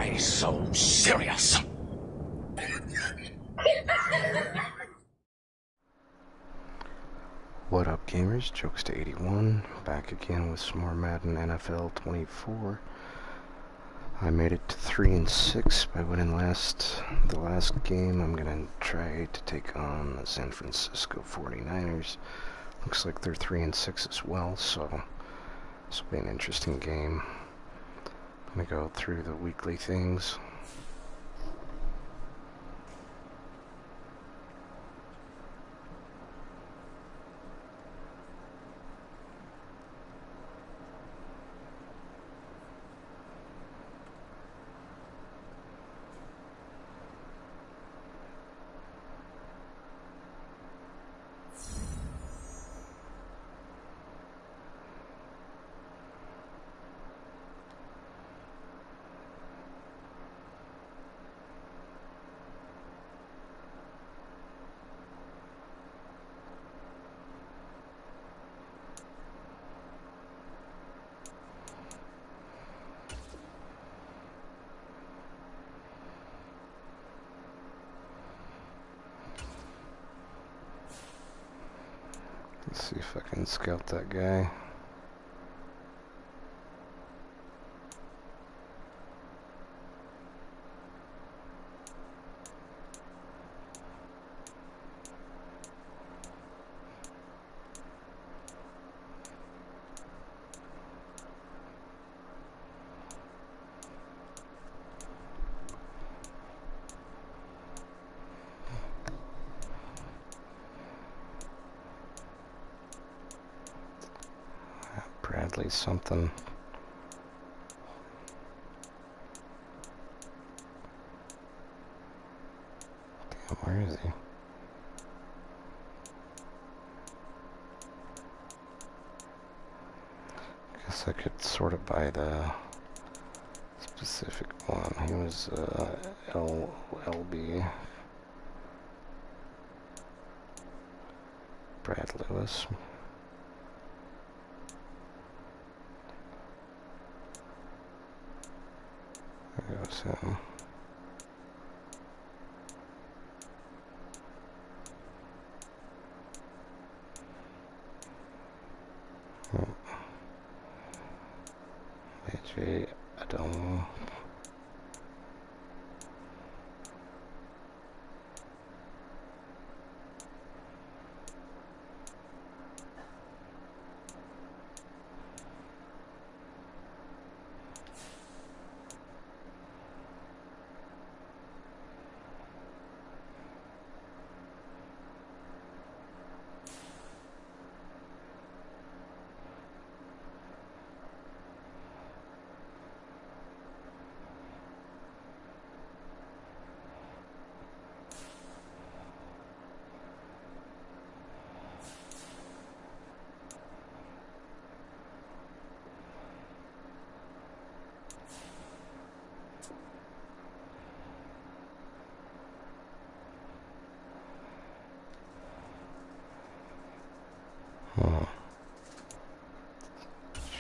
Why so serious? What up, gamers? Jokes to 81, back again with some more Madden NFL 24. I made it to 3-6 by winning the last game. I'm gonna try to take on the San Francisco 49ers. Looks like they're 3-6 as well, so this will be an interesting game. I'm gonna go through the weekly things. Let's see if I can scout that guy. Bradley something. Damn, where is he? Guess I could sort of buy the specific one. He was LB. Brad Lewis. There goes him. AJ Adam.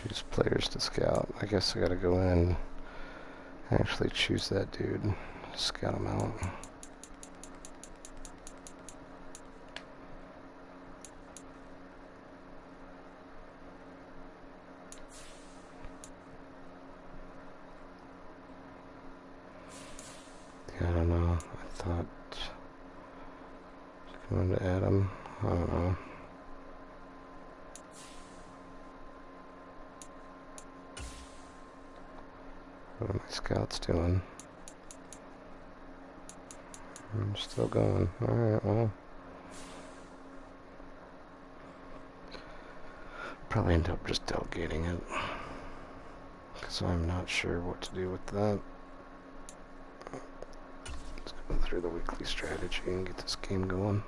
Choose players to scout. I guess I gotta go in and actually choose that dude. Scout him out. Yeah, I don't know. I thought going to Adam. I don't know. What are my scouts doing? I'm still going. Alright, well. Probably end up just delegating it. Because I'm not sure what to do with that. Let's go through the weekly strategy and get this game going.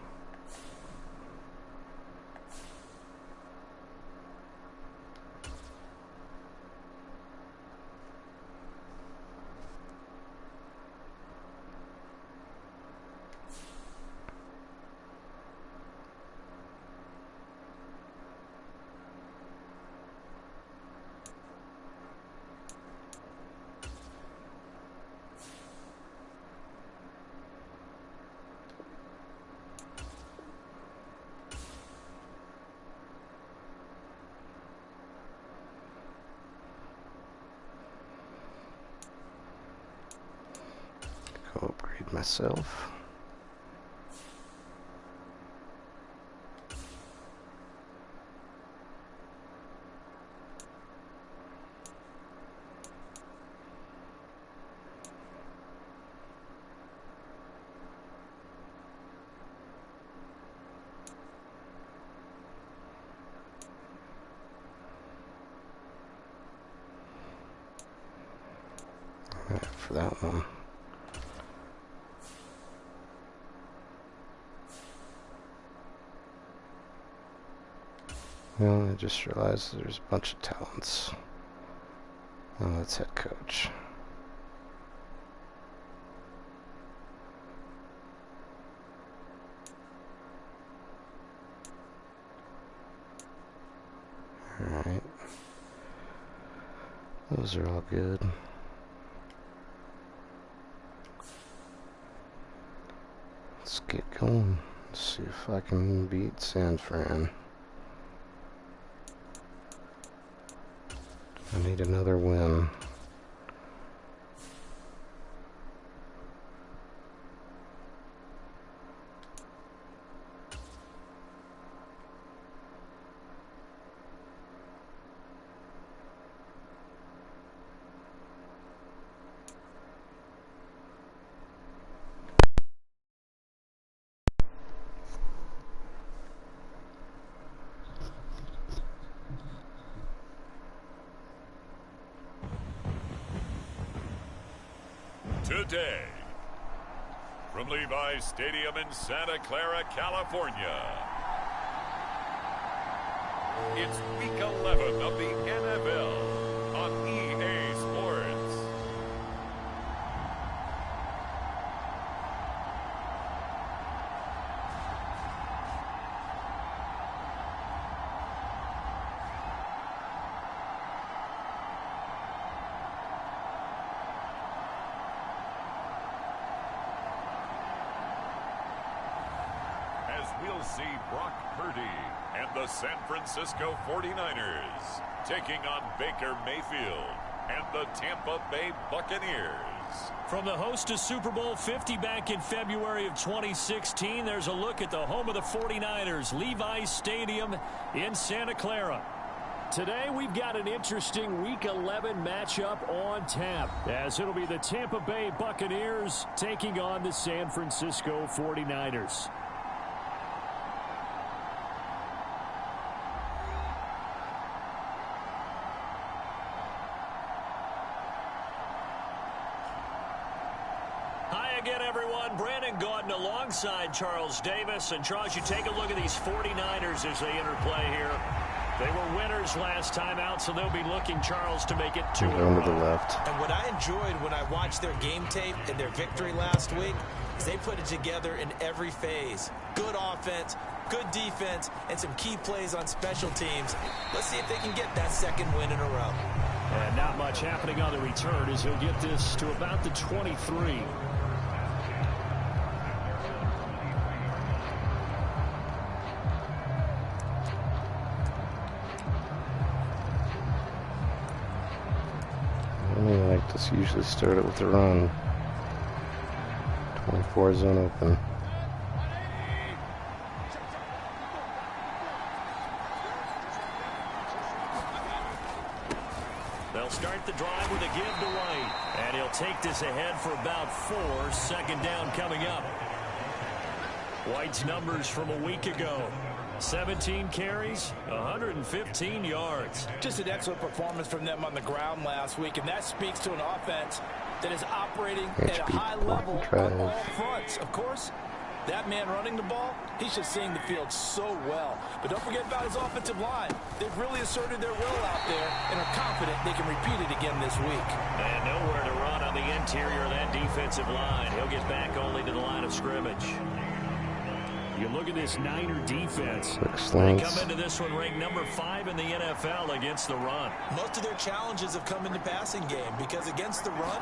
muted myself. For that one. Well, I just realized there's a bunch of talents. Oh, that's head coach. Alright. Those are all good. Let's get going. Let's see if I can beat San Fran. I need another win. Today, from Levi's Stadium in Santa Clara, California, it's Week 11 of the NFL on EA Sports. We'll see Brock Purdy and the San Francisco 49ers taking on Baker Mayfield and the Tampa Bay Buccaneers. From the host to Super Bowl 50 back in February of 2016, there's a look at the home of the 49ers, Levi's Stadium in Santa Clara. Today, we've got an interesting Week 11 matchup on tap, as it'll be the Tampa Bay Buccaneers taking on the San Francisco 49ers. Again, everyone, Brandon Gaudin alongside Charles Davis. And Charles, you take a look at these 49ers as they enter play here. They were winners last time out, so they'll be looking, Charles, to make it 2 in a row. To the left. And what I enjoyed when I watched their game tape and their victory last week is they put it together in every phase. Good offense, good defense, and some key plays on special teams. Let's see if they can get that second win in a row. And not much happening on the return as he'll get this to about the 23. I like to usually start it with a run. 24 zone open. They'll start the drive with a give to White. And he'll take this ahead for about 4. Second down coming up. White's numbers from a week ago. 17 carries, 115 yards. Just an excellent performance from them on the ground last week, and that speaks to an offense that is operating at a high level on all fronts. Of course, that man running the ball, he's just seeing the field so well. But don't forget about his offensive line. They've really asserted their will out there and are confident they can repeat it again this week. And nowhere to run on the interior of that defensive line. He'll get back only to the line of scrimmage. You look at this Niner defense. They come into this one ranked number 5 in the NFL against the run. Most of their challenges have come in the passing game because against the run,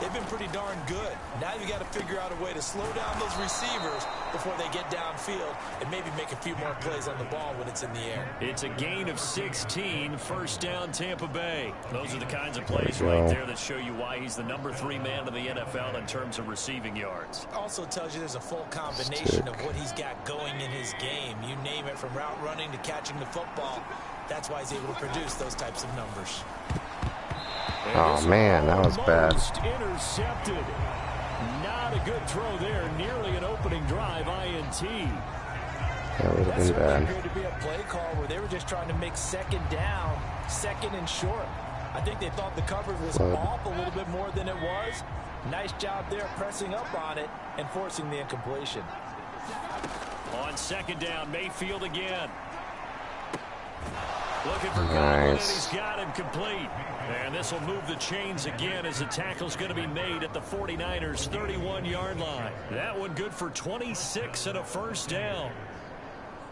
they've been pretty darn good. Now you got to figure out a way to slow down those receivers before they get downfield and maybe make a few more plays on the ball when it's in the air. It's a gain of 16, first down Tampa Bay. Those are the kinds of plays right there that show you why he's the number 3 man in the NFL in terms of receiving yards. Also tells you there's a full combination of what he's got going in his game. You name it, from route running to catching the football. That's why he's able to produce those types of numbers. Oh man, that was bad. Intercepted. Not a good throw there. Nearly an opening drive INT. That would have been bad. Appeared to be a play call where they were just trying to make second down, second and short. I think they thought the coverage was off a little bit more than it was. Nice job there pressing up on it and forcing the incompletion. On second down, Mayfield again. Looking for Godwin, and he's got him complete. And this will move the chains again as the tackle's going to be made at the 49ers' 31-yard line. That one good for 26 and a first down.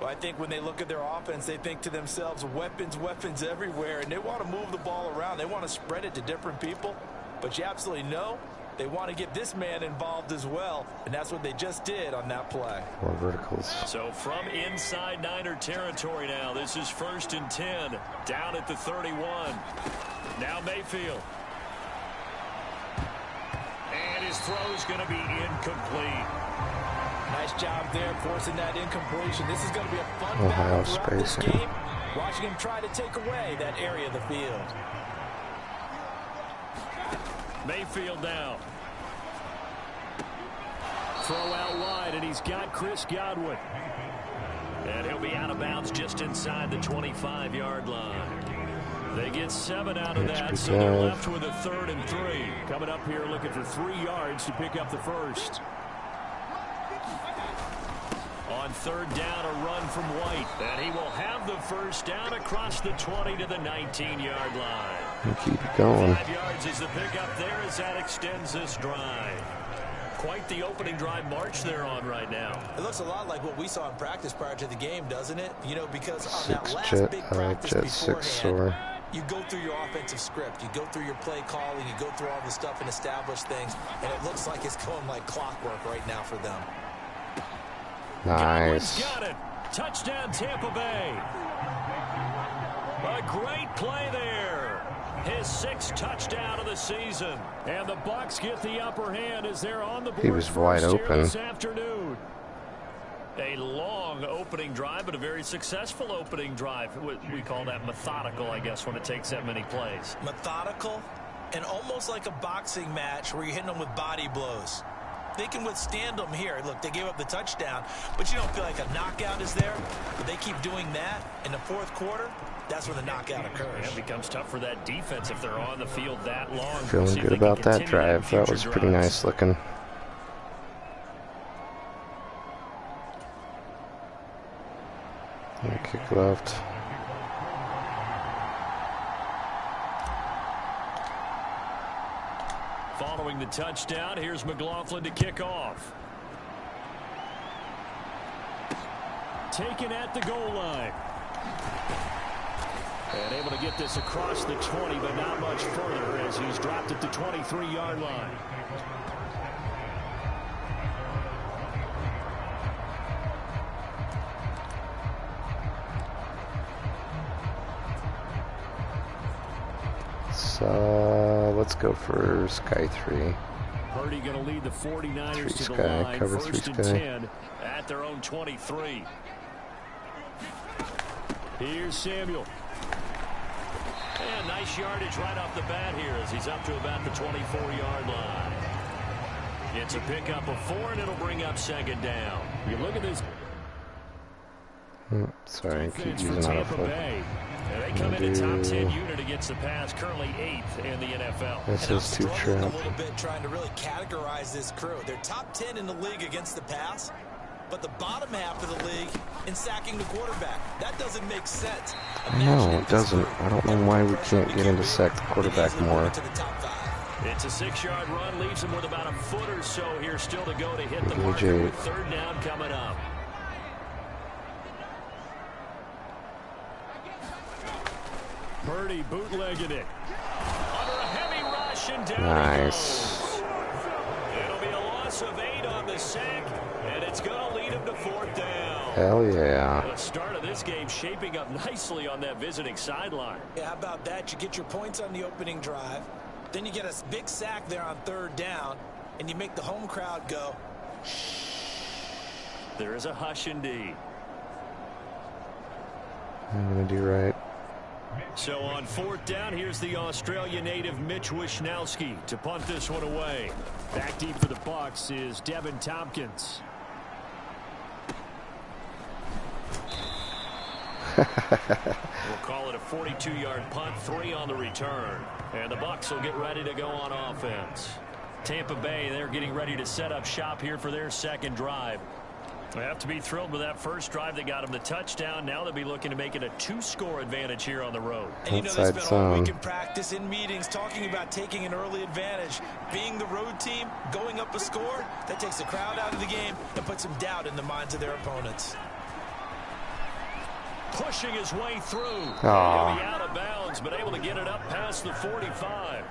Well, I think when they look at their offense, they think to themselves, weapons, weapons everywhere, and they want to move the ball around. They want to spread it to different people. But you absolutely know they want to get this man involved as well, and that's what they just did on that play. 4 verticals. So from inside Niner territory now, this is 1st and 10, down at the 31. Now Mayfield. And his throw's going to be incomplete. Nice job there forcing that incompletion. This is going to be a fun Ohio battle throughout this spacing. game. Watching him try to take away that area of the field. Mayfield now. Throw out wide, and he's got Chris Godwin. And he'll be out of bounds just inside the 25-yard line. They get 7 out of that, so they're left with a 3rd and 3. Coming up here looking for 3 yards to pick up the first. On 3rd down, a run from White. And he will have the first down across the 20 to the 19-yard line. And keep it going. 5 yards is the pickup there as that extends this drive. Quite the opening drive march they're on right now. It looks a lot like what we saw in practice prior to the game, doesn't it? You know, because on that last big practice beforehand, you go through your offensive script, you go through your play calling, you go through all the stuff and establish things, and it looks like it's going like clockwork right now for them. Nice. Got it. Touchdown Tampa Bay. A great play there. His 6th touchdown of the season. And the Bucs get the upper hand as they're on the board. He was wide open this afternoon. A long opening drive, but a very successful opening drive. We call that methodical, I guess, when it takes that many plays. Methodical and almost like a boxing match where you're hitting them with body blows. They can withstand them here. Look, they gave up the touchdown, but you don't feel like a knockout is there. But they keep doing that in the 4th quarter. That's when the knockout occurs. It becomes tough for that defense if they're on the field that long. Feeling good about that drive. That was pretty nice looking. Kick left. Following the touchdown, here's McLaughlin to kick off. Taken at the goal line. And able to get this across the 20, but not much further as he's dropped at the 23-yard line. So let's go for Sky 3. Purdy going to lead the 49ers to the Sky, line. cover 1st 3 and Sky. 10 at their own 23. Here's Samuel. And nice yardage right off the bat here as he's up to about the 24-yard line. It's a pickup of 4, and it'll bring up 2nd down. You look at this. Sorry, I keep using Tampa auto. Bay. They come in a top 10 unit against the pass, currently 8th in the NFL. This is too trap. A little bit trying to really categorize this crew. They're top 10 in the league against the pass, but the bottom half of the league in sacking the quarterback. That doesn't make sense. No, it doesn't. I don't know why we can't get into sack the quarterback more. It's a 6-yard run, leaves him with about a foot or so here still to go to hit the marker with 3rd down coming up. Purdy bootlegging it. Under a heavy rush and down Nice. he goes. It'll be a loss of 8 on the sack, and it's going to lead him to 4th down. Hell yeah. The start of this game shaping up nicely on that visiting sideline. Yeah, how about that? You get your points on the opening drive. Then you get a big sack there on 3rd down, and you make the home crowd go, shh. There is a hush indeed. I'm going to do right. So on 4th down, here's the Australia native Mitch Wishnowsky to punt this one away. Back deep for the Bucs is Devin Tompkins. We'll call it a 42-yard punt, 3 on the return. And the Bucs will get ready to go on offense. Tampa Bay, they're getting ready to set up shop here for their 2nd drive. They have to be thrilled with that first drive that got them the touchdown. Now they'll be looking to make it a 2-score advantage here on the road. And you know, they spent all week in practice, in meetings, talking about taking an early advantage. Being the road team, going up a score, that takes the crowd out of the game and puts some doubt in the minds of their opponents. Pushing his way through. He'll be out of bounds, but able to get it up past the 45.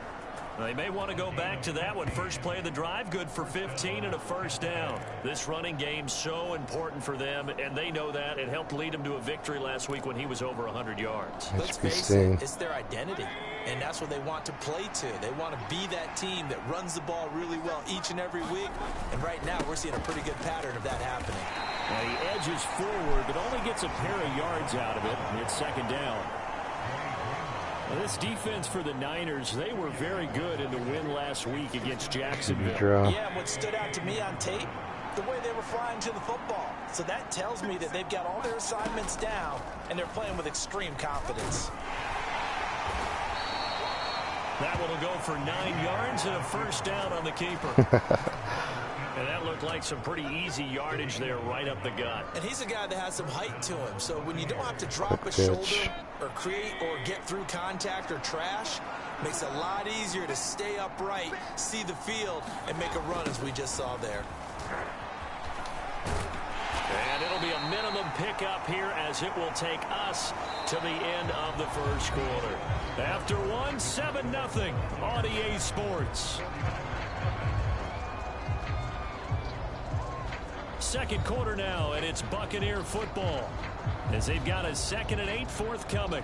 They may want to go back to that one. First play of the drive, good for 15 and a 1st down. This running game so important for them, and they know that. It helped lead them to a victory last week when he was over 100 yards. Let's face it, it's their identity, and that's what they want to play to. They want to be that team that runs the ball really well each and every week, and right now we're seeing a pretty good pattern of that happening. And he edges forward, but only gets a pair of yards out of it, and it's 2nd down. Well, this defense for the Niners, they were very good in the win last week against Jacksonville. Yeah, what stood out to me on tape, the way they were flying to the football. So that tells me that they've got all their assignments down, and they're playing with extreme confidence. That one will go for 9 yards and a 1st down on the keeper. And that looked like some pretty easy yardage there right up the gut. And he's a guy that has some height to him. So when you don't have to drop a shoulder or create or get through contact or trash, makes it a lot easier to stay upright, see the field, and make a run as we just saw there. And it'll be a minimum pickup here as it will take us to the end of the 1st quarter. After 1, 7-0 on EA Sports. 2nd quarter now, and it's Buccaneer football as they've got a 2nd and 8 forthcoming.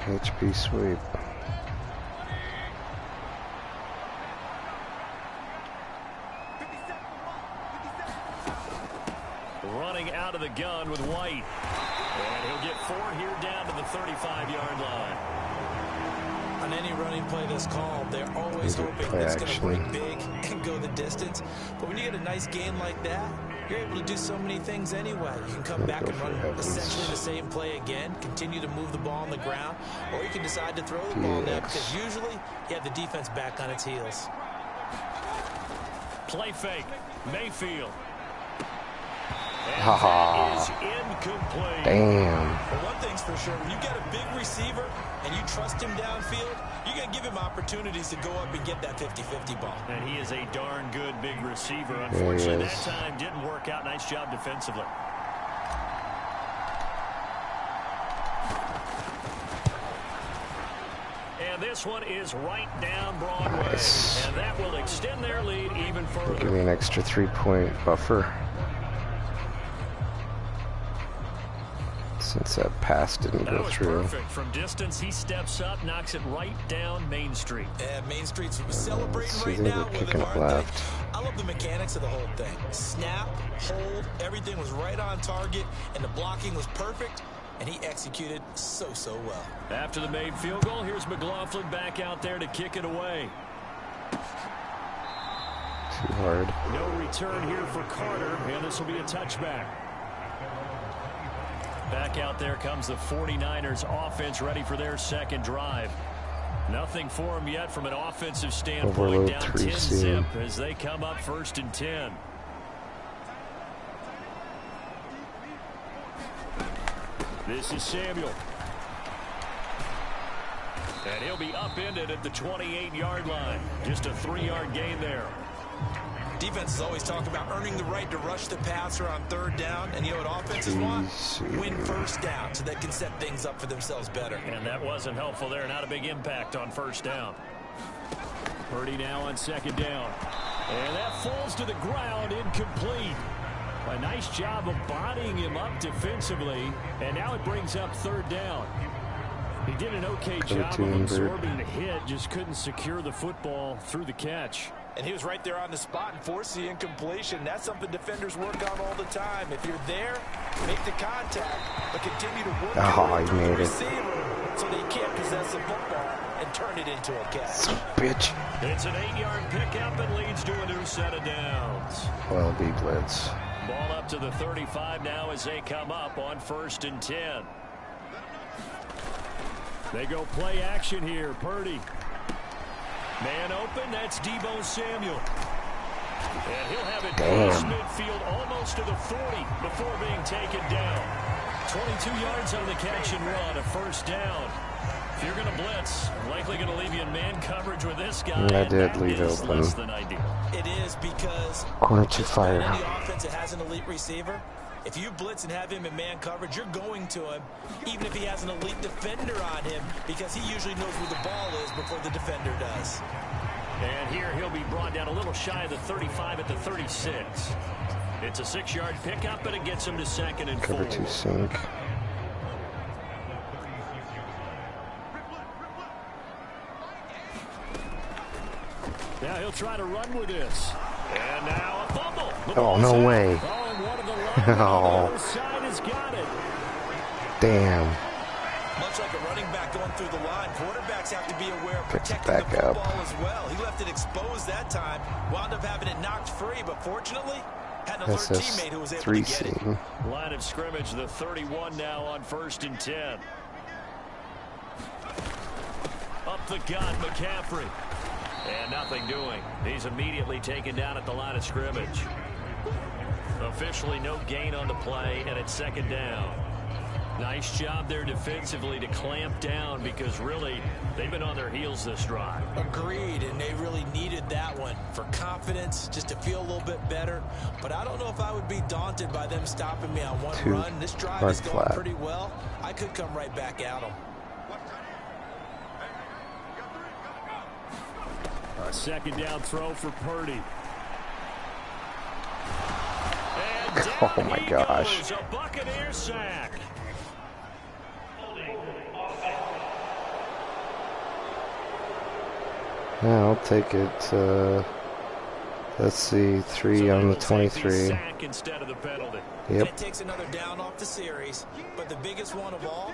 HB sweep. Running out of the gun with White. And he'll get 4 here down to the 35-yard line. On any running play that's called, they're always hoping it's going to break big and go the distance. But when you get a nice gain like that, you're able to do so many things anyway. You can come back and run essentially the same play again, continue to move the ball on the ground, or you can decide to throw the ball now because usually you have the defense back on its heels. Play fake. Mayfield. Haha. Is incomplete. Damn. Well, one thing's for sure, when you get a big receiver and you trust him downfield, you're going to give him opportunities to go up and get that 50-50 ball. And he is a darn good big receiver. Unfortunately, that time didn't work out. Nice job defensively. And this one is right down Broadway. Nice. And that will extend their lead even further. Give me an extra 3-point buffer. Since that pass didn't go through. Perfect. From distance, he steps up, knocks it right down Main Street. And Main Street's celebrating right now with him, aren't left. they? I love the mechanics of the whole thing. Snap, hold, everything was right on target, and the blocking was perfect, and he executed so well. After the made field goal, here's McLaughlin back out there to kick it away. Too hard. No return here for Carter, and this will be a touchback. Back out there comes the 49ers offense ready for their 2nd drive. Nothing for them yet from an offensive standpoint. Overload Down 10-zip as they come up 1st and 10. This is Samuel. And he'll be upended at the 28-yard line. Just a 3-yard gain there. Defenses always talk about earning the right to rush the passer on third down, and you know what offenses want? Win first down so they can set things up for themselves better. And that wasn't helpful there. Not a big impact on first down. Purdy now on second down. And that falls to the ground, incomplete. A nice job of bodying him up defensively, and now it brings up third down. He did an okay job of absorbing the hit, just couldn't secure the football through the catch. And he was right there on the spot and forced the incompletion. That's something defenders work on all the time. If you're there, make the contact, but continue to work the receiver so that you can't possess the football and turn it into a catch. Bitch. It's an 8-yard pickup and leads to a new set of downs. Well, B blitz. Ball up to the 35 now as they come up on 1st and 10. They go play action here. Purdy. Man open, that's Deebo Samuel. And he'll have it past midfield almost to the 40 before being taken down. 22 yards on the catch and run, a first down. If you're going to blitz, likely going to leave you in man coverage with this guy. I did leave it open. Less than ideal. It is because corner to fire. Any offense that has an elite receiver, if you blitz and have him in man coverage, you're going to him, even if he has an elite defender on him, because he usually knows where the ball is before the defender does. And here he'll be brought down a little shy of the 35 at the 36. It's a 6-yard pickup, but it gets him to 2nd and 4. Cover 2 sink. Now he'll try to run with this. And now a fumble. Oh, no way. Oh. Side has got it. Damn. Much like a running back going through the line, quarterbacks have to be aware of protecting the football as well. He left it exposed that time, wound up having it knocked free, but fortunately had an alert teammate who was able to get it. Line of scrimmage, the 31 now on 1st and 10. Up the gun, McCaffrey. And nothing doing. He's immediately taken down at the line of scrimmage. Officially no gain on the play, and it's 2nd down. Nice job there defensively to clamp down, because really they've been on their heels this drive. Agreed, and they really needed that one for confidence, just to feel a little bit better. But I don't know if I would be daunted by them stopping me on one run. This drive is going pretty well. I could come right back at them. A 2nd down throw for Purdy. Oh my gosh. A Buccaneer sack. Yeah, I'll take it. Let's see, 3 on the 23. Sack instead of the penalty. Yep. It takes another down off the series, but the biggest one of all,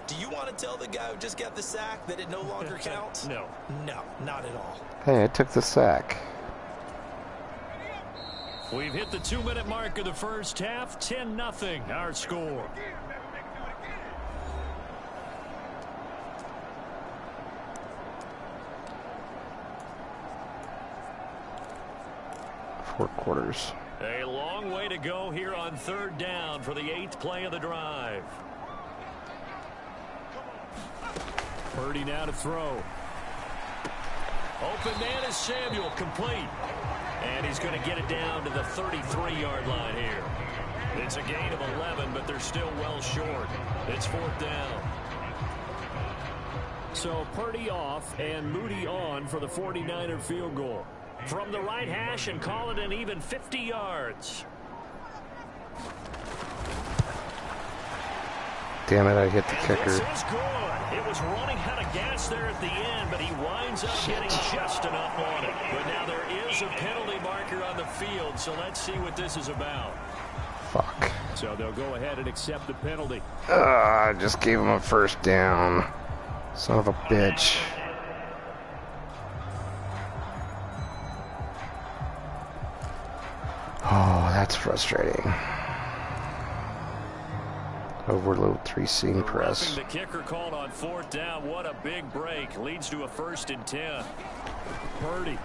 do you want to tell the guy who just got the sack that it no longer counts? No. No, not at all. Hey, I took the sack. We've hit the 2-minute mark of the first half. 10-0 our score. Four quarters. A long way to go here on 3rd down for the 8th play of the drive. Purdy now to throw. Open man is Samuel, complete. And he's going to get it down to the 33-yard line here. It's a gain of 11, but they're still well short. It's 4th down. So Purdy off and Moody on for the 49er field goal. From the right hash, and call it an even 50 yards. Damn it, I hit the kicker. This is good. It was running out of gas there at the end, but he winds up getting just enough on it. But now there is a penalty marker on the field, so let's see what this is about. Fuck. So they'll go ahead and accept the penalty. I just gave him a 1st down. Son of a bitch. Oh, that's frustrating. Overload 3 seam press. The kicker called on 4th down. What a big break. Leads to a 1st and 10. Purdy.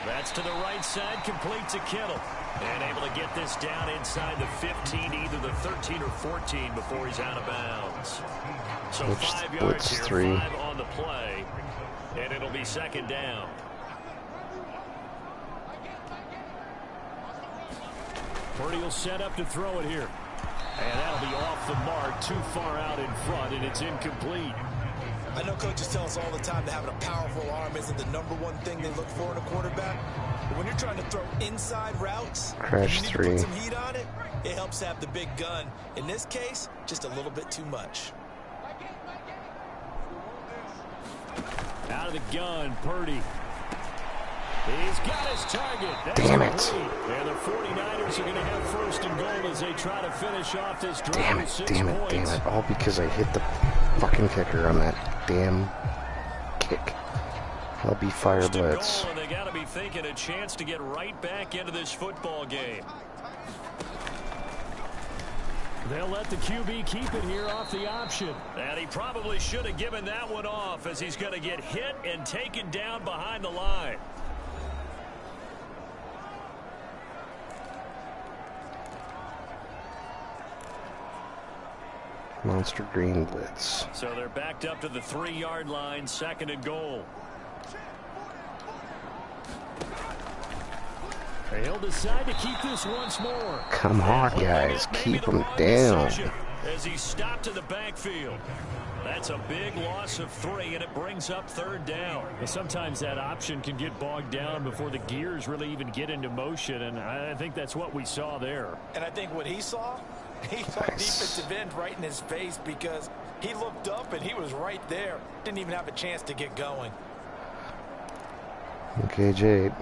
That's to the right side. Complete to Kittle. And able to get this down inside the 15, either the 13 or 14 before he's out of bounds. So 5 yards here, 5 on the play. And it'll be 2nd down. Purdy will set up to throw it here. And that'll be off the mark, too far out in front, and it's incomplete. I know coaches tell us all the time that having a powerful arm isn't the #1 thing they look for in a quarterback. But when you're trying to throw inside routes, Crash you need 3. to put some heat on it. It helps have the big gun. In this case, just a little bit too much. Out of the gun, Purdy. He's got his target. That's Damn it. complete. And the 49ers are going to have 1st and goal as they try to finish off this drive with 6 points. Damn it. All because I hit the fucking kicker on that damn kick. I'll be fire blitz. And they got to be thinking a chance to get right back into this football game. They'll let the QB keep it here off the option. And he probably should have given that one off as he's going to get hit and taken down behind the line. Monster green blitz. So they're backed up to the 3-yard line, 2nd and goal. He'll decide to keep this once more. Come on, guys. Keep him down. As he stopped in the backfield. That's a big loss of 3, and it brings up 3rd down. And sometimes that option can get bogged down before the gears really even get into motion, and I think that's what we saw there. And I think what he saw defensive end right in his face because he looked up and he was right there. Didn't even have a chance to get going. Okay, Jade.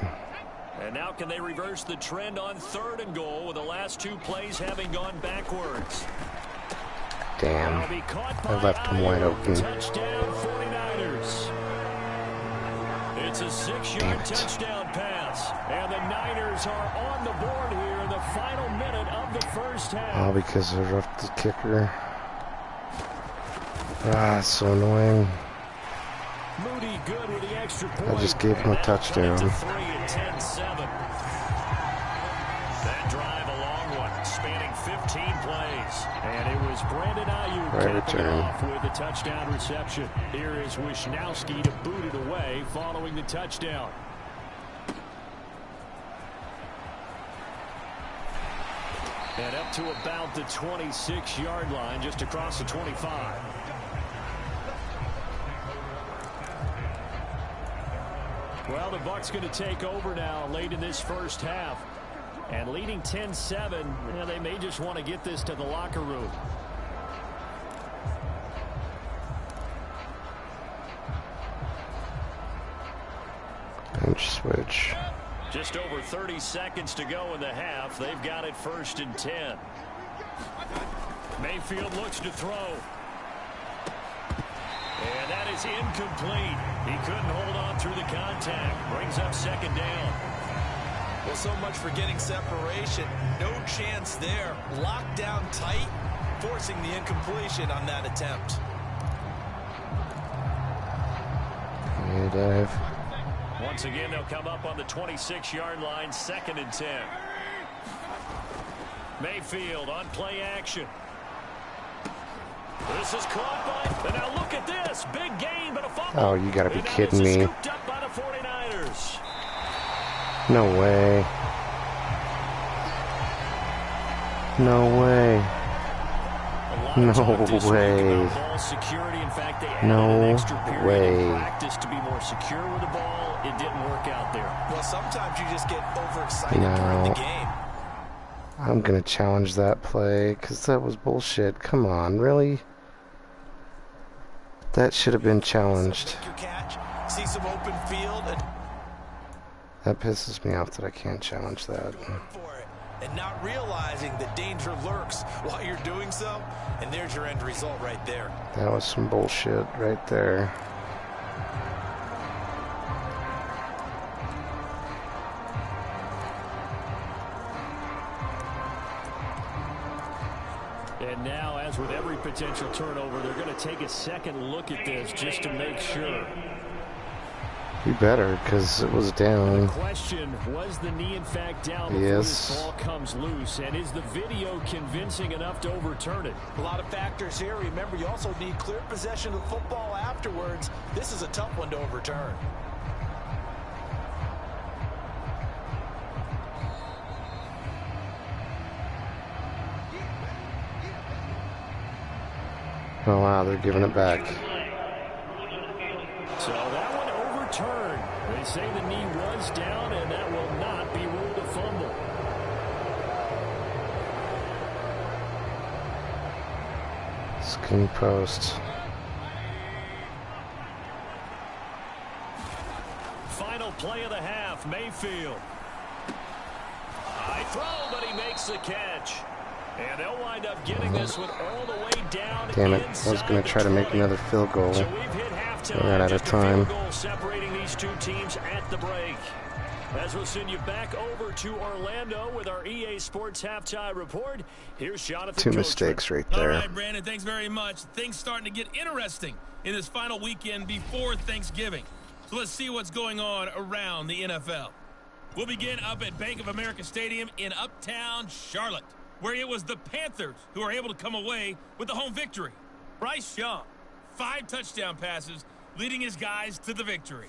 And now can they reverse the trend on 3rd and goal with the last 2 plays having gone backwards? Damn. I left him wide open. Touchdown 49ers. It's a 6-yard touchdown pass. And the Niners are on the board here in the final minute of the first half. All because I roughed the kicker. Ah, it's so annoying. Moody good with the extra point. I just gave him a touchdown. 3 at 10-7. That drive a long one, spanning 15 plays. And it was Brandon Ayuk capping it off with a touchdown reception. Here is Wisnowski to boot it away following the touchdown. And up to about the 26-yard line, just across the 25. Well, the Bucs going to take over now late in this first half. And leading 10-7, they may just want to get this to the locker room. Bench switch. Just over 30 seconds to go in the half. They've got it 1st and 10. Mayfield looks to throw. And that is incomplete. He couldn't hold on through the contact. Brings up 2nd down. Well, so much for getting separation. No chance there. Locked down tight, forcing the incompletion on that attempt. Yeah, dive. Once again, they'll come up on the 26-yard line, 2nd and 10. Mayfield on play action. This is caught by, and now look at this. Big gain, but a fumble. Oh, you gotta be kidding me. Scooped up by the 49ers. No way. No way. No way. Ball security. In fact, they added No an extra period way. in practice to be more secure with the ball. It didn't work out there. Well, sometimes you just get overexcited during the game. I'm gonna challenge that play because that was bullshit. Come on, really? That should have been challenged. See some open field. That pisses me off that I can't challenge that. And not realizing the danger lurks while you're doing so. And there's your end result right there. That was some bullshit right there. And now, as with every potential turnover, they're going to take a second look at this just to make sure. You better, because it was down. The question, was the knee in fact down before this ball comes loose? And is the video convincing enough to overturn it? A lot of factors here. Remember, you also need clear possession of the football afterwards. This is a tough one to overturn. Oh wow, they're giving it back. So that one overturned. They say the knee was down, and that will not be ruled a fumble. Skinny post. Final play of the half, Mayfield. High throw, but he makes the catch. And they'll wind up getting this one all the way down. Damn it, I was going to try to make another field goal. So we've hit halftime. Ran out of time. Separating these two teams at the break. As we'll send you back over to Orlando with our EA Sports Halftime Report. Here's Jonathan. Two mistakes right there. All right, Brandon, thanks very much. Things starting to get interesting in this final weekend before Thanksgiving. So let's see what's going on around the NFL. We'll begin up at Bank of America Stadium in Uptown Charlotte, where it was the Panthers who were able to come away with the home victory. Bryce Young, 5 touchdown passes, leading his guys to the victory.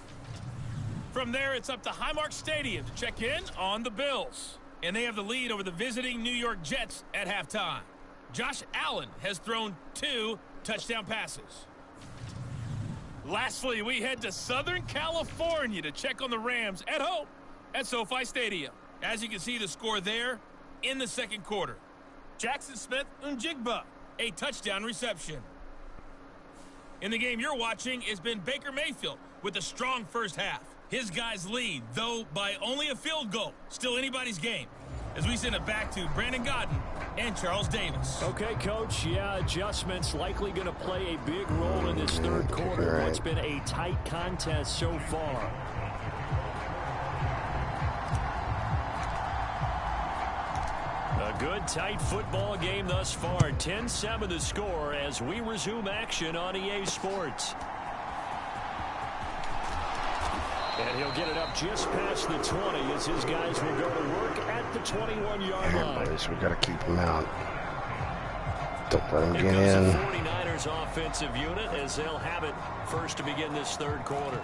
From there, it's up to Highmark Stadium to check in on the Bills. And they have the lead over the visiting New York Jets at halftime. Josh Allen has thrown 2 touchdown passes. Lastly, we head to Southern California to check on the Rams at home at SoFi Stadium. As you can see, the score there in the second quarter. Jackson Smith-Njigba, a touchdown reception. In the game you're watching has been Baker Mayfield with a strong first half. His guys lead, though by only a field goal. Still anybody's game. As we send it back to Brandon Godden and Charles Davis. Okay, Coach. Yeah, adjustments likely going to play a big role in this third quarter. It's been a tight contest so far. A good, tight football game thus far. 10-7 the score as we resume action on EA Sports. And he'll get it up just past the 20 as his guys will go to work at the 21-yard line. Boys, we got to keep him out. Don't let him get in. in. The 49ers offensive unit as they'll have it first to begin this third quarter.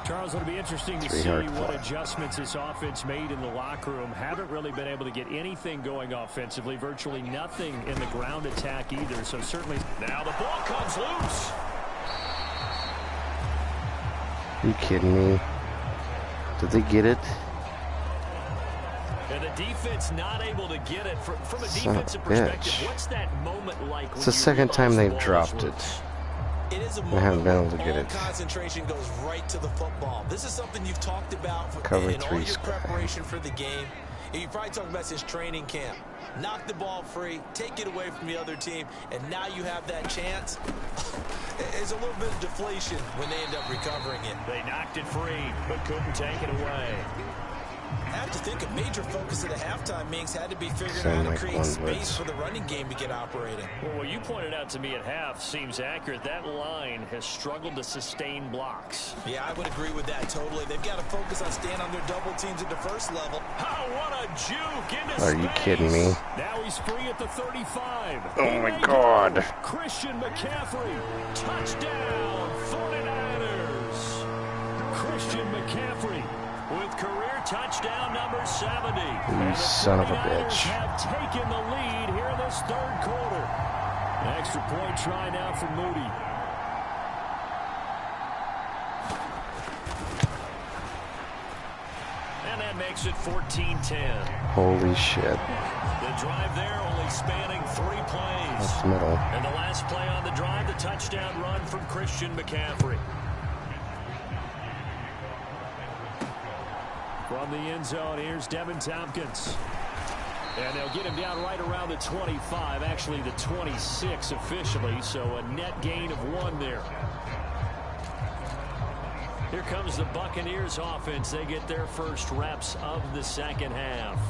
Charles, it'll be interesting to see what adjustments this offense made in the locker room. Haven't really been able to get anything going offensively. Virtually nothing in the ground attack either. So certainly now the ball comes loose. Are you kidding me? Did they get it? And the defense not able to get it. From a defensive perspective, what's that moment like? It's the second time they've dropped it. It is a I haven't been able to get all it. concentration goes right to the football. This is something you've talked about in all your preparation for the game. And you probably talked about since training camp. Knock the ball free, take it away from the other team, and now you have that chance. It's a little bit of deflation when they end up recovering it. They knocked it free, but couldn't take it away. I have to think a major focus at the halftime meetings had to be figuring out how to create space for the running game to get operating. Well, what you pointed out to me at half seems accurate. That line has struggled to sustain blocks. Yeah, I would agree with that totally. They've got to focus on staying under double teams at the first level. Oh, what a juke into Are you kidding me? Now he's free at the 35. Oh, my God. Christian McCaffrey. Touchdown, 49ers. Christian McCaffrey with career touchdown number 70. You son of a bitch. Have taken the lead here in this third quarter. An extra point try now for Moody. And that makes it 14-10. Holy shit. The drive there only spanning 3 plays. That's the middle. And the last play on the drive, the touchdown run from Christian McCaffrey. From the end zone, here's Devin Tompkins. And they'll get him down right around the 25, actually the 26 officially, so a net gain of 1 there. Here comes the Buccaneers offense. They get their first reps of the second half.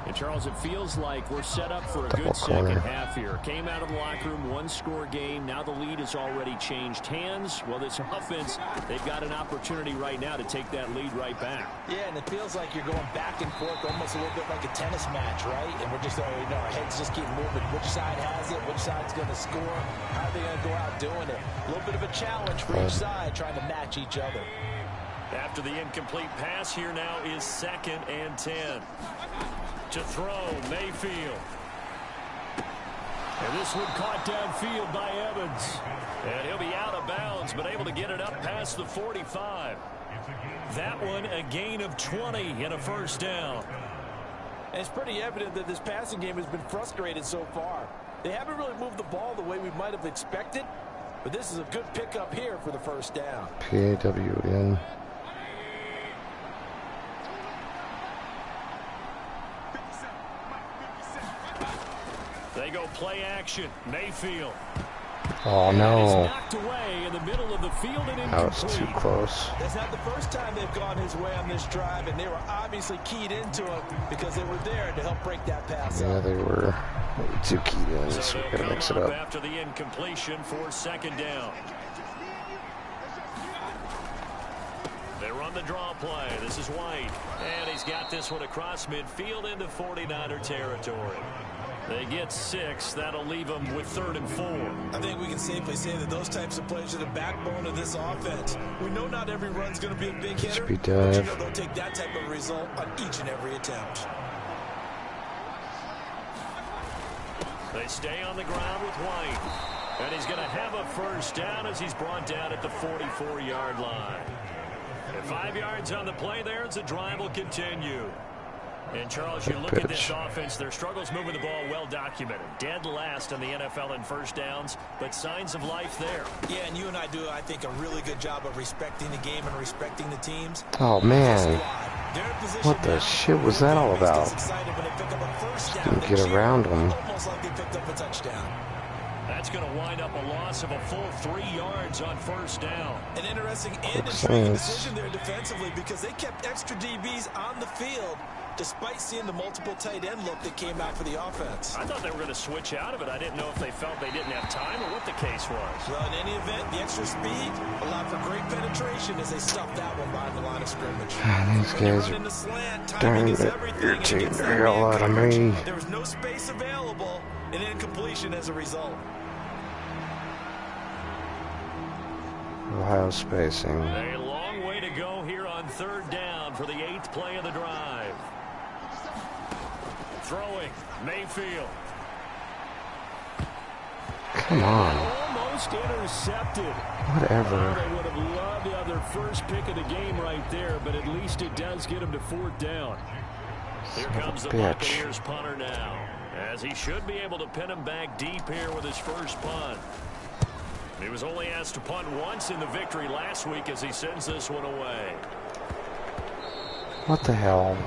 And, Charles, it feels like we're set up for a good second half here. Came out of the locker room, 1-score game. Now the lead has already changed hands. Well, this offense, they've got an opportunity right now to take that lead right back. Yeah, and it feels like you're going back and forth, almost a little bit like a tennis match, right? And we're just, our heads just keep moving. Which side has it? Which side's going to score? How are they going to go out doing it? A little bit of a challenge for each side, trying to match each other. After the incomplete pass, here now is 2nd and 10. To throw, Mayfield. And this one caught downfield by Evans. And he'll be out of bounds, but able to get it up past the 45. That one a gain of 20 and a first down. And it's pretty evident that this passing game has been frustrated so far. They haven't really moved the ball the way we might have expected, but this is a good pickup here for the first down. PAWN. They go play action. Mayfield. Oh no. Knocked away in the middle of the field and incomplete. That was too close. That's not the first time they've gone his way on this drive, and they were obviously keyed into it because they were there to help break that pass Yeah, up. they were too keyed in, so we gotta mix it up. After the incompletion for second down. They run the draw play. This is White. And he's got this one across midfield into 49er territory. They get 6. That'll leave them with 3rd and 4. I think we can safely say that those types of plays are the backbone of this offense. We know not every run's going to be a big hitter, Speed but you dive. know they'll take that type of result on each and every attempt. They stay on the ground with White. And he's going to have a first down as he's brought down at the 44-yard line. And 5 yards on the play there as the drive will continue. And, Charles, you look at this offense, their struggles moving the ball well documented. Dead last in the NFL in first downs, but signs of life there. Yeah, and you and I do, I think, a really good job of respecting the game and respecting the teams. Oh man. What the shit was that all about? Didn't get around them. Almost like they picked up a touchdown. That's going to wind up a loss of a full 3 yards on first down. An interesting and intriguing decision there defensively because they kept extra DBs on the field despite seeing the multiple tight end look that came out for the offense. I thought they were going to switch out of it. I didn't know if they felt they didn't have time or what the case was. Well, in any event, the extra speed allowed for great penetration as they stuffed that one behind the line of scrimmage. These guys are darn irritating the hell out of me. There was no space available and incompletion as a result. Ohio spacing. A long way to go here on third down for the 8th play of the drive. Throwing, Mayfield. Come on. Almost intercepted. Whatever. They would have loved to have their first pick of the game right there, but at least it does get them to 4th down. Here comes the Buccaneers punter now, as he should be able to pin him back deep here with his first punt. He was only asked to punt once in the victory last week as he sends this one away. What the hell?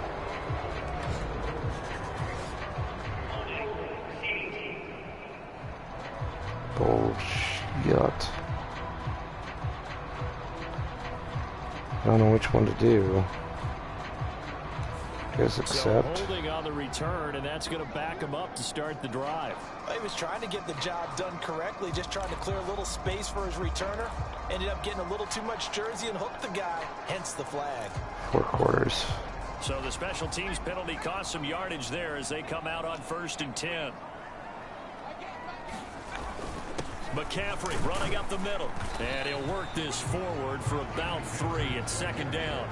Bullshit. I don't know which one to do. Guess accept. So holding on the return, and that's going to back him up to start the drive. He was trying to get the job done correctly, just trying to clear a little space for his returner. Ended up getting a little too much jersey and hooked the guy, hence the flag. 4 quarters. So the special teams penalty cost some yardage there as they come out on 1st and 10. McCaffrey running up the middle. And he'll work this forward for about 3 at 2nd down.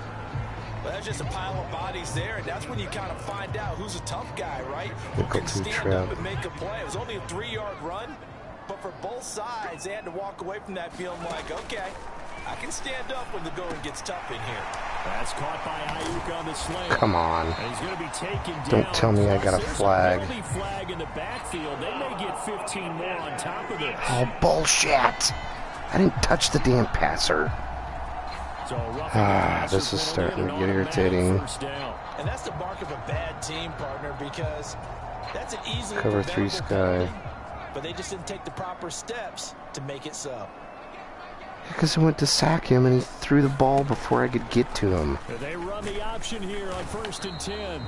Well, that's just a pile of bodies there, and that's when you kind of find out who's a tough guy, right? Who can stand up and make a play. It was only a 3-yard run, but for both sides, they had to walk away from that feeling like, okay, I can stand up when the going gets tough in here. That's caught by Ayuk on the slant. Come on. And he's going to be taken down. Don't tell me I got a flag. There's a penalty flag in the backfield. They may get 15 more on top of this. Oh, bullshit. I didn't touch the damn passer. This is starting to get irritating. And that's the mark of a bad team, partner, because that's an easy cover 3 sky. But they just didn't take the proper steps to make it so. Because I went to sack him and he threw the ball before I could get to him. They run the option here on 1st and 10.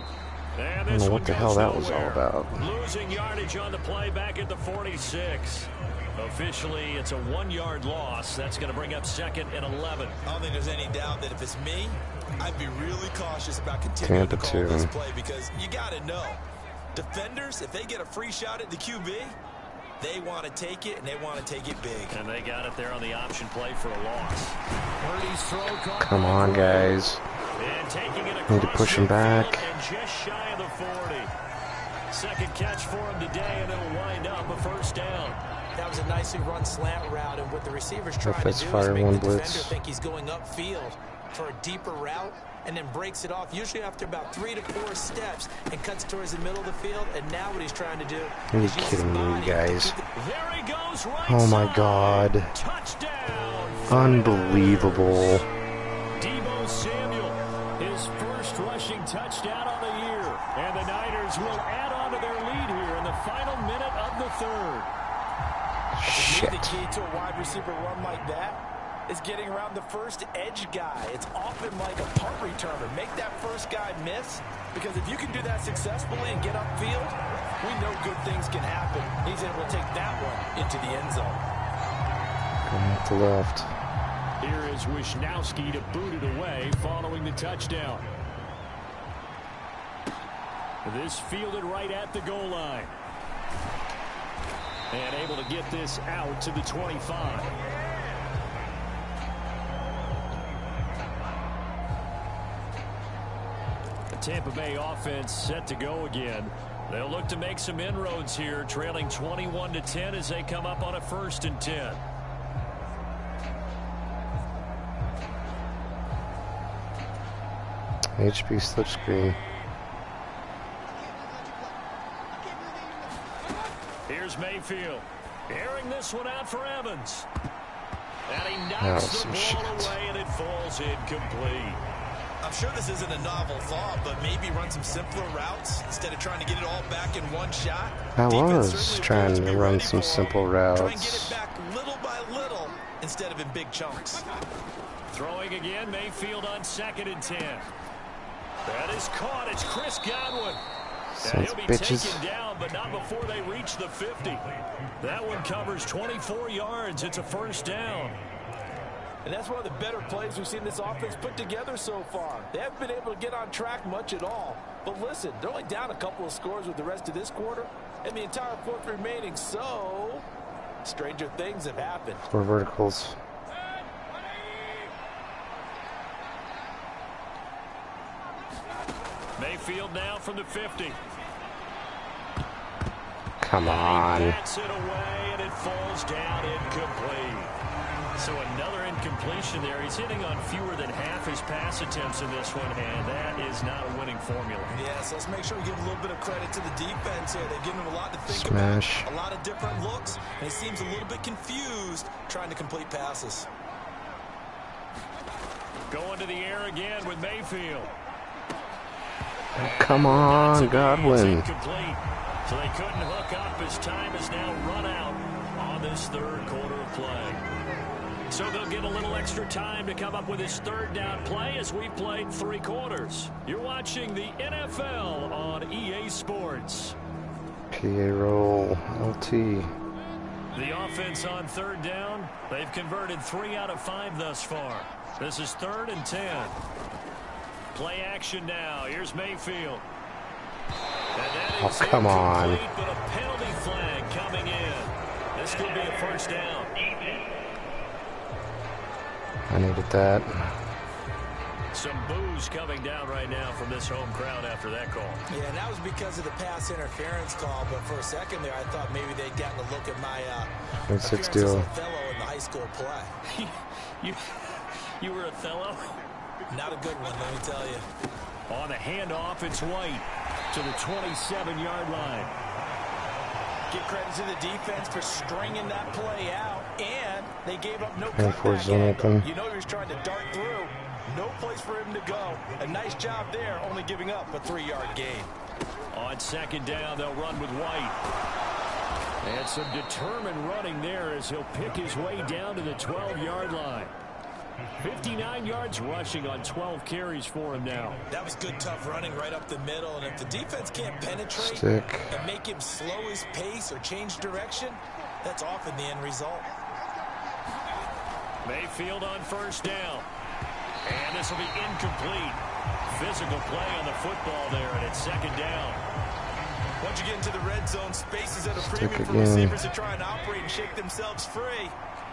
I don't know what the hell that was all about. Losing yardage on the play back at the 46. Officially, it's a 1-yard loss. That's going to bring up 2nd and 11. I don't think there's any doubt that if it's me, I'd be really cautious about continuing to call this play because you got to know, defenders, if they get a free shot at the QB, they want to take it, and they want to take it big. And they got it there on the option play for a loss. Come on, guys. And taking it need to push him back. And just shy of the 40. Second catch for him today, and it'll wind up a first down. That was a nicely run slant route, and what the receiver's trying to do is fire make one the blitz. defender think he's going upfield for a deeper route, and then breaks it off, usually after about 3 to 4 steps, and cuts towards the middle of the field. And now what he's trying to do is use his body. Guys. There he goes, right Oh my side. God. Touchdown. Unbelievable. Deebo Samuel, his first rushing touchdown on the year. And the Niners will add on to their lead here in the final minute of the third. Shit. The key to a wide receiver run like that is getting around the first edge guy. It's often like a punt returner. Make that first guy miss, because if you can do that successfully and get upfield, we know good things can happen. He's able to take that one into the end zone. Going up the left. Here is Wisnowski to boot it away following the touchdown. This fielded right at the goal line. And able to get this out to the 25. The Tampa Bay offense set to go again. They'll look to make some inroads here, trailing 21-10 as they come up on a 1st and 10. HP slip screen. Here's Mayfield. Airing this one out for Evans. And he knocks the ball away, and it falls incomplete. I'm sure this isn't a novel thought, but maybe run some simpler routes instead of trying to get it all back in one shot. I was trying to run some simple routes. Try and get it back little by little instead of in big chunks. Throwing again, Mayfield on 2nd and 10. That is caught. It's Chris Godwin. And he'll be taken down, but not before they reach the 50. That one covers 24 yards. It's a first down. And that's one of the better plays we've seen this offense put together so far. They haven't been able to get on track much at all. But listen, they're only down a couple of scores with the rest of this quarter and the entire 4th remaining. So, stranger things have happened. 4 verticals. Mayfield now from the 50. Come on. Bats it away, and it falls down incomplete. So another incompletion there. He's hitting on fewer than half his pass attempts in this one, and that is not a winning formula. Yes, let's make sure we give a little bit of credit to the defense here. They've given him a lot to think Smash. about, a lot of different looks, and he seems a little bit confused trying to complete passes. Going to the air again with Mayfield. Come on, Godwin. So they couldn't hook up. His time is now run out on this 3rd quarter of play. So they'll get a little extra time to come up with his 3rd down play as we've played 3 quarters. You're watching the NFL on EA Sports. PA roll, LT. The offense on 3rd down, they've converted 3 out of 5 thus far. This is 3rd and 10. Play action now. Here's Mayfield. Oh, come on. But a penalty flag coming in. This could be a first down. I needed that. Some boos coming down right now from this home crowd after that call. Yeah, and that was because of the pass interference call, but for a second there I thought maybe they'd gotten a look at my appearance as a fellow in the high school play. You were Othello? Not a good one, let me tell you. On the handoff, it's White to the 27-yard line. Give credit to the defense for stringing that play out, and they gave up no cutback angle. You know he was trying to dart through. No place for him to go. A nice job there, only giving up a 3-yard gain. On 2nd down, they'll run with White. And some determined running there as he'll pick his way down to the 12-yard line. 59 yards rushing on 12 carries for him now. That was good, tough running right up the middle. And if the defense can't penetrate and make him slow his pace or change direction, that's often the end result. Mayfield on 1st down. And this will be incomplete. Physical play on the football there, and it's 2nd down. Once you get into the red zone, space is at a premium for receivers to try and operate and shake themselves free.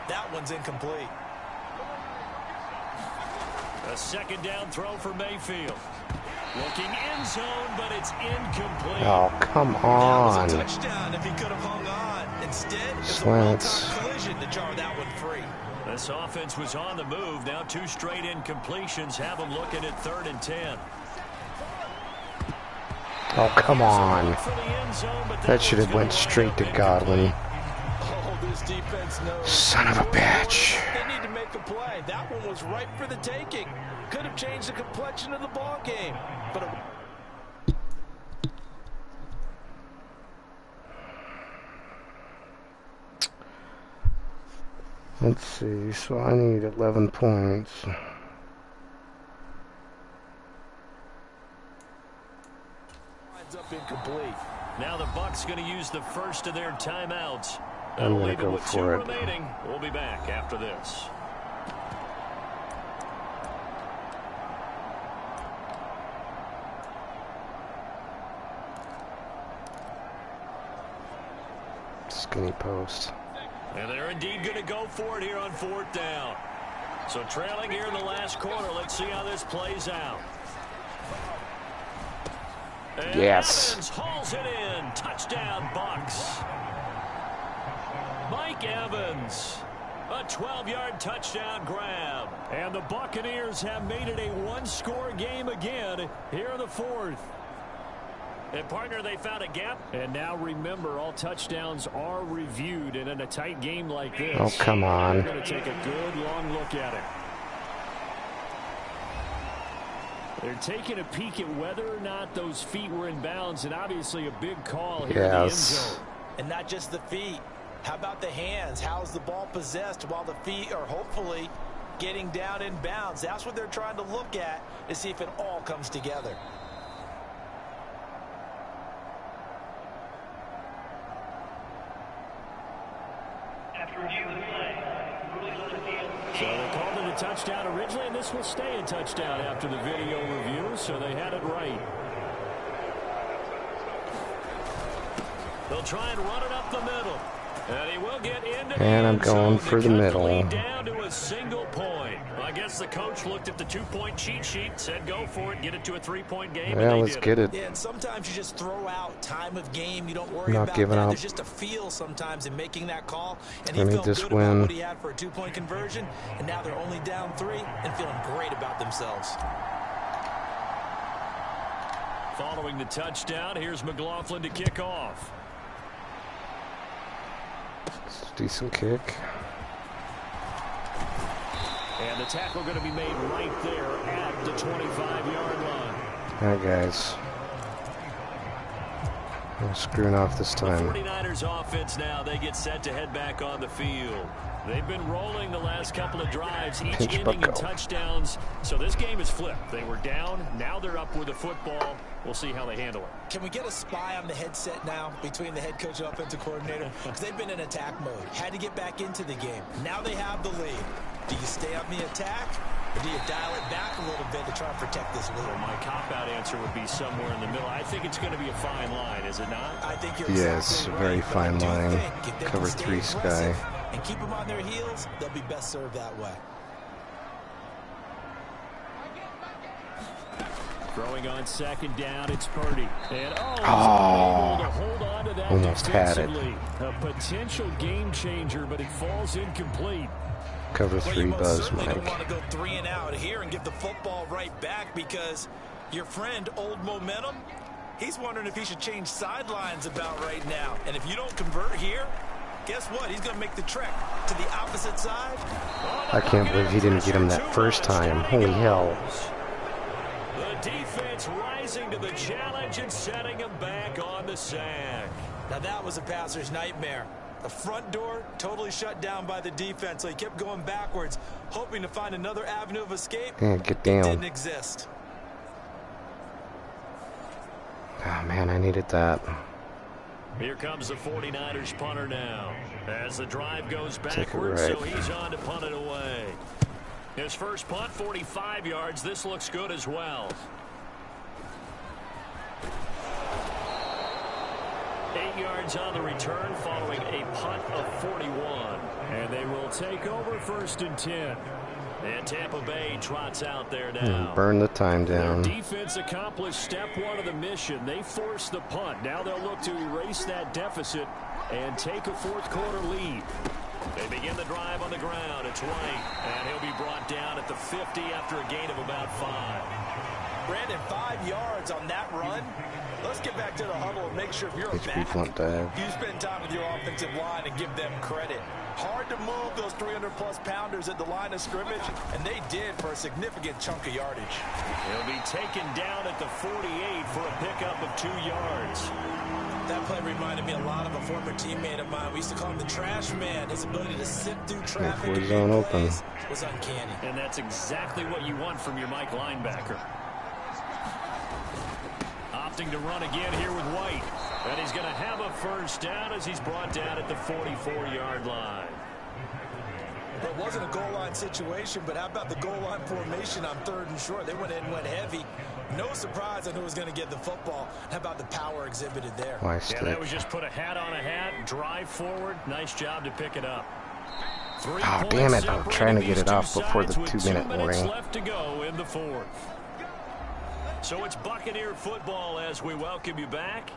That one's incomplete. A 2nd down throw for Mayfield. Looking in zone, but it's incomplete. Oh, come on. That was a touchdown if he could have hung on. Instead, it's a Slants. well-timed collision to jar that one free. This offense was on the move. Now 2 straight incompletions have them looking at 3rd and 10. Oh, come on. That should have went straight to Godwin. Oh, this defense knows. Son of a bitch. They need to make a play. That one was ripe for the taking. Could have changed the complexion of the ball game. But let's see. So I need 11 points. up incomplete. Now the Bucs going to use the first of their timeouts. I'm going to go for it. Remaining. We'll be back after this. Skinny post. And they're indeed going to go for it here on 4th down. So trailing here in the last quarter. Let's see how this plays out. And yes. Evans hauls it in. Touchdown, Bucs. Mike Evans. A 12-yard touchdown grab. And the Buccaneers have made it a one-score game again here in the 4th. And, partner, they found a gap. And now remember, all touchdowns are reviewed. And in a tight game like this, oh, come on. They're going to take a good, long look at it. They're taking a peek at whether or not those feet were in bounds, and obviously a big call here in the end zone. And not just the feet. How about the hands? How's the ball possessed while the feet are hopefully getting down in bounds? That's what they're trying to look at to see if it all comes together. So they called it a touchdown originally, and this will stay a touchdown after the video review, so they had it right. They'll try and run it up the middle. And he will get into the And I'm end zone going to for the cut middle. lead down to a single point. Well, I guess the coach looked at the 2-point cheat sheet, said go for it, get it to a 3-point game. Yeah, and let's get it. Yeah, and sometimes you just throw out time of game. You don't worry Not about giving that. up. There's just a feel sometimes in making that call. And he I need felt this good win. about what he had for a 2-point conversion. And now they're only down 3 and feeling great about themselves. Following the touchdown, here's McLaughlin to kick off. Decent kick. And the tackle going to be made right there at the 25-yard line. All right, guys. I'm screwing off this time. The 49ers offense now, they get set to head back on the field. They've been rolling the last couple of drives, each Pinch ending in bucko. touchdowns. So this game is flipped. They were down, now they're up with the football. We'll see how they handle it. Can we get a spy on the headset now between the head coach and offensive coordinator? Because they've been in attack mode. Had to get back into the game. Now they have the lead. Do you stay on the attack, or do you dial it back a little bit to try and protect this lead? Well, my cop-out answer would be somewhere in the middle. I think it's going to be a fine line, is it not? I think you're Yes, exactly very right, but I fine do line. think if they Cover can stay 3 aggressive sky. and keep them on their heels, they'll be best served that way. Throwing on 2nd down, it's Purdy. And able to hold on to that almost had it. defensively. A potential game changer, but it falls incomplete. Cover Well, 3 you most buzz, certainly Mike. don't want to go 3 and out here and give the football right back, because your friend, Old Momentum, he's wondering if he should change sidelines about right now. And if you don't convert here, guess what? He's going to make the trek to the opposite side. I can't believe he didn't get him that first time. Holy hell. The defense rising to the challenge and setting him back on the sack. Now that was a passer's nightmare. The front door totally shut down by the defense, so he kept going backwards, hoping to find another avenue of escape. Yeah, get It down. didn't exist. Oh, man, I needed that. Here comes the 49ers punter now. As the drive goes Take it backwards, right. so he's on to punt it away. His first punt, 45 yards. This looks good as well. 8 yards on the return following a punt of 41. And they will take over 1st and 10. And Tampa Bay trots out there now. Burn the time down. Their defense accomplished step one of the mission. They forced the punt. Now they'll look to erase that deficit and take a fourth quarter lead. They begin the drive on the ground. It's White, and he'll be brought down at the 50 after a gain of about 5. Brandon, 5 yards on that run. Let's get back to the huddle and make sure if you're a back, you spend time with your offensive line and give them credit. Hard to move those 300-plus pounders at the line of scrimmage, and they did for a significant chunk of yardage. He'll be taken down at the 48 for a pickup of 2 yards. That play reminded me a lot of a former teammate of mine. We used to call him the trash man. His ability to sift through traffic and make plays was uncanny. And that's exactly what you want from your Mike linebacker. Opting to run again here with White. And he's going to have a first down as he's brought down at the 44-yard line. It wasn't a goal line situation, but how about the goal line formation on 3rd and short? They went in and went heavy. No surprise on who was going to get the football. How about the power exhibited there? Yeah, that was just put a hat on a hat, drive forward. Nice job to pick it up. Oh, damn it. I'm trying to get it off before the 2-minute warning. Left to go in the 4th. So it's Buccaneer football as we welcome you back.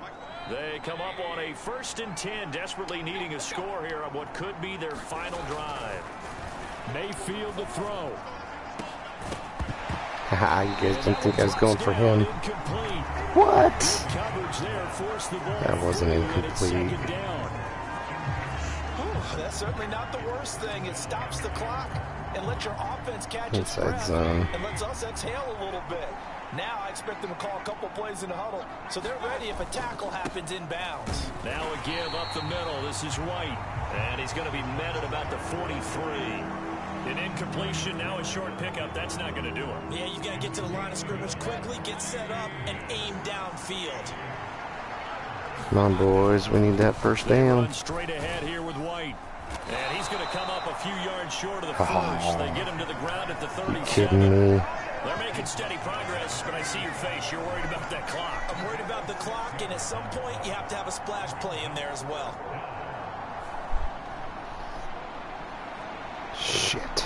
They come up on a 1st and 10, desperately needing a score here on what could be their final drive. Mayfield to throw. Haha, you guys didn't think I was going for him. What? That wasn't incomplete. That's certainly not the worst thing. It stops the clock and lets your offense catch its Inside breath zone. and lets us exhale a little bit. Now I expect them to call a couple plays in the huddle, so they're ready if a tackle happens inbounds. Now a give up the middle. This is White, and he's going to be met at about the 43. An incompletion, now a short pickup. That's not going to do it. Yeah, you got to get to the line of scrimmage quickly, get set up, and aim downfield. Come on, boys. We need that first down. Run straight ahead here with White. And he's going to come up a few yards short of the first. They get him to the ground at the 37. Kidding me? They're making steady progress, but I see your face. You're worried about that clock. I'm worried about the clock, and at some point, you have to have a splash play in there as well. Shit.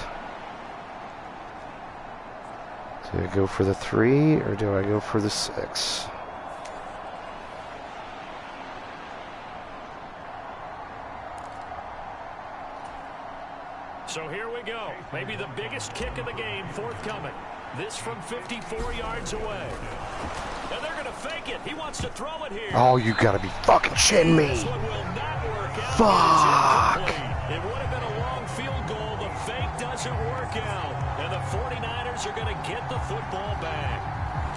Do I go for the 3 or do I go for the 6? So here we go. Maybe the biggest kick of the game forthcoming. This from 54 yards away. And they're going to fake it. He wants to throw it here. Oh, you gotta be fucking shitting me. This one will not work out. Fuck. It would have been a long field goal. The fake doesn't work out. And the 49ers are going to get the football back.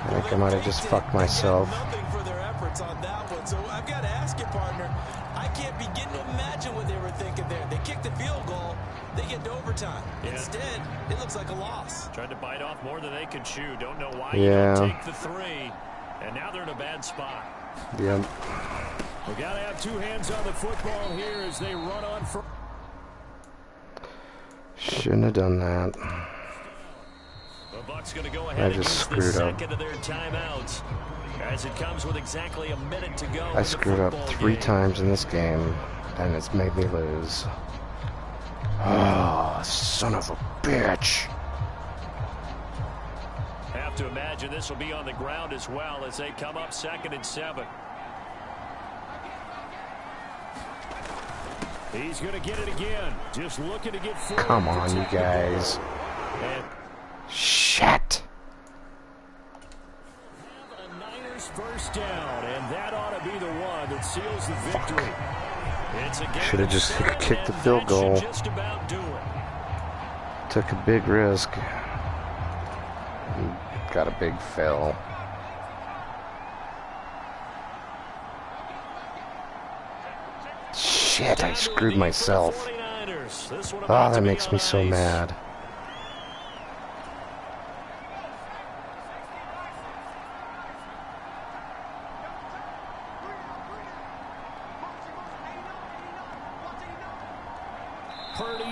I think I might have just fucked myself. Nothing for their efforts on that one. So I've got to ask you, partner, I can't begin to imagine what they were thinking there. They kicked the field goal. They get to overtime. Yeah. Instead, it looks like a loss. Tried to bite off more than they could chew. Don't know why you don't take the 3. And now they're in a bad spot. Yep. We got to have 2 hands on the football here as they run on for. Shouldn't have done that. The Bucs going to go ahead I just screwed the up. second of their timeouts. As it comes with exactly a minute to go. I screwed up 3 times in this game, and it's made me lose. Oh, son of a bitch. Have to imagine this will be on the ground as well as they come up 2nd and 7. He's going to get it again. Just looking to get forward. Come on, you guys. Shit. A Niners first down, and that ought to be the one that seals the victory. Should have just kicked the field goal. Took a big risk. Got a big fail. Shit, I screwed myself. Oh, that makes me so mad.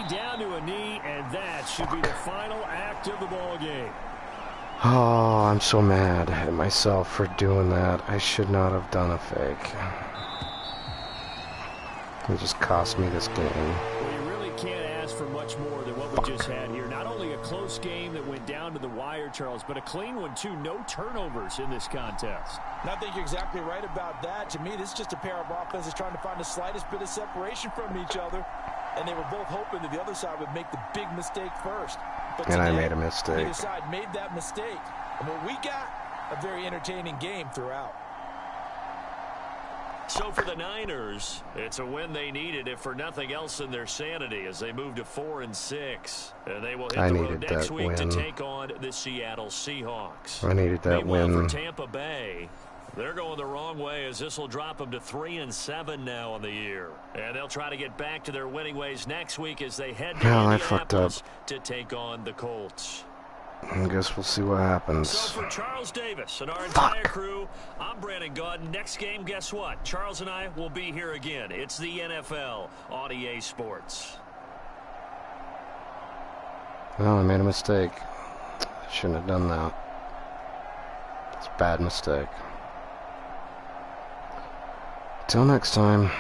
Down to a knee, and that should be the final act of the ball game. Oh, I'm so mad at myself for doing that. I should not have done a fake. It just cost me this game. Well, you really can't ask for much more than what we just had here. Not only a close game that went down to the wire, Charles, but a clean one, too. No turnovers in this contest. And I think you're exactly right about that. To me, this is just a pair of offenses trying to find the slightest bit of separation from each other. And they were both hoping that the other side would make the big mistake first. But and today, I made a mistake. neither side made that mistake. And what we got, a very entertaining game throughout. So for the Niners, it's a win they needed, if for nothing else, in their sanity, as they move to 4-6. And they will hit the road next week to take on the Seattle Seahawks. I needed that win. For Tampa Bay, they're going the wrong way, as this will drop them to 3-7 now on the year. And they'll try to get back to their winning ways next week as they head to Indianapolis to take on the Colts. I guess we'll see what happens. So for Charles Davis and our entire crew, I'm Brandon Gaudin. Next game, guess what? Charles and I will be here again. It's the NFL on EA Sports. Well, I made a mistake. I shouldn't have done that. It's a bad mistake. Till next time.